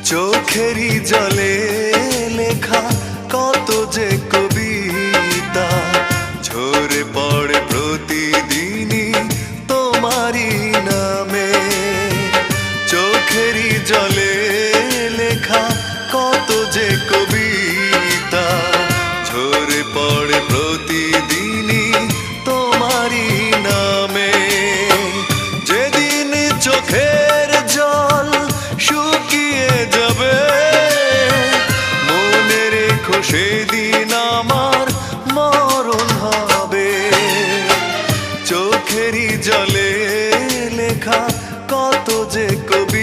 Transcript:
চোখেরই জলে লেখা কত যে কবিতা ঝরে পড়ে প্রতিদিনই তোমারই নামে। চোখেরই জলে লেখা কত যে কবিতা ঝরে পড়ে প্রতিদিনই তোমারই নামে। যেদিন চোখের জল শুকিয়ে যাবে মনে রেখো সেদিন আমার মরণ হবে। চোখেরই জলে লেখা কত যে কবি